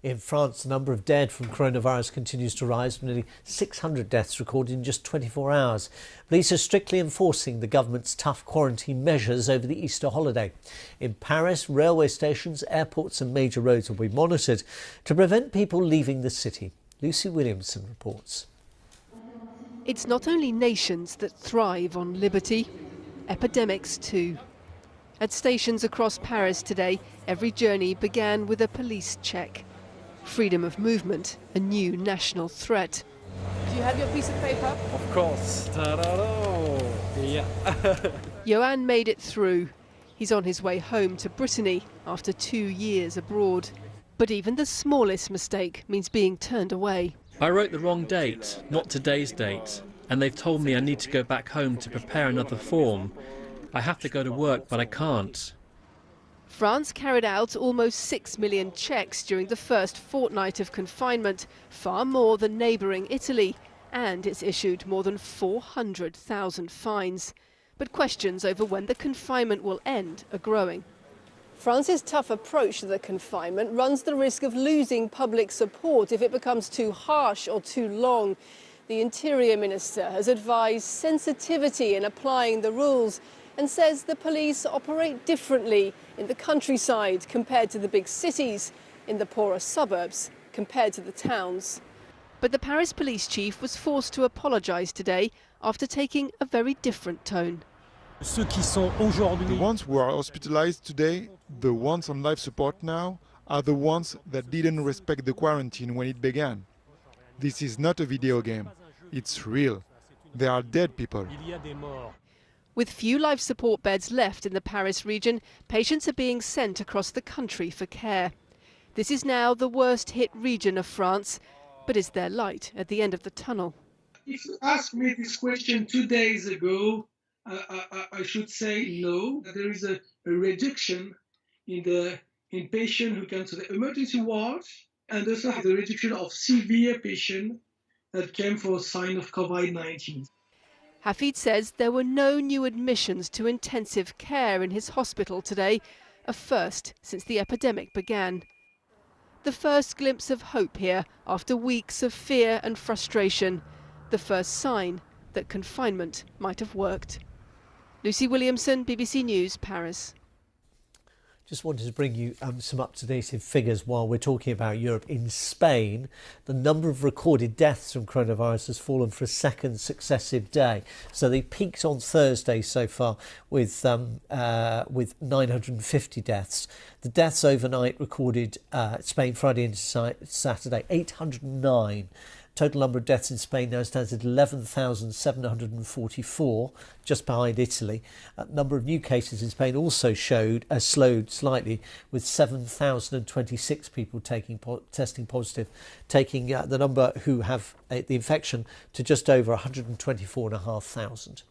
In France, the number of dead from coronavirus continues to rise, with nearly 600 deaths recorded in just 24 hours. Police are strictly enforcing the government's tough quarantine measures over the Easter holiday. In Paris, railway stations, airports and major roads will be monitored to prevent people leaving the city. Lucy Williamson reports. It's not only nations that thrive on liberty, epidemics too. At stations across Paris today, every journey began with a police check. Freedom of movement, a new national threat. Do you have your piece of paper? Of course. Ta-da-da. Yeah. Johan made it through. He's on his way home to Brittany after 2 years abroad. But even the smallest mistake means being turned away. I wrote the wrong date, not today's date, and they've told me I need to go back home to prepare another form. I have to go to work, but I can't. France carried out almost 6 million checks during the first fortnight of confinement, far more than neighbouring Italy, and it's issued more than 400,000 fines. But questions over when the confinement will end are growing. France's tough approach to the confinement runs the risk of losing public support if it becomes too harsh or too long. The Interior Minister has advised sensitivity in applying the rules and says the police operate differently in the countryside compared to the big cities, in the poorer suburbs compared to the towns. But the Paris police chief was forced to apologise today after taking a very different tone. The ones who are hospitalized today, the ones on life support now, are the ones that didn't respect the quarantine when it began. This is not a video game. It's real. There are dead people. With few life support beds left in the Paris region, patients are being sent across the country for care. This is now the worst hit region of France, but is there light at the end of the tunnel? If you asked me this question 2 days ago, I should say no. There is a reduction in patients who come to the emergency ward, and also the reduction of severe patients that came for a sign of COVID-19. Hafid says there were no new admissions to intensive care in his hospital today, a first since the epidemic began. The first glimpse of hope here after weeks of fear and frustration, the first sign that confinement might have worked. Lucy Williamson, BBC News, Paris. Just wanted to bring you some up-to-date figures while we're talking about Europe. In Spain, the number of recorded deaths from coronavirus has fallen for a second successive day. So they peaked on Thursday so far with 950 deaths. The deaths overnight recorded Spain Friday into Saturday, 809. Total number of deaths in Spain now stands at 11,744, just behind Italy. Number of new cases in Spain also slowed slightly, with 7,026 people testing positive, taking the number who have the infection to just over 124,500.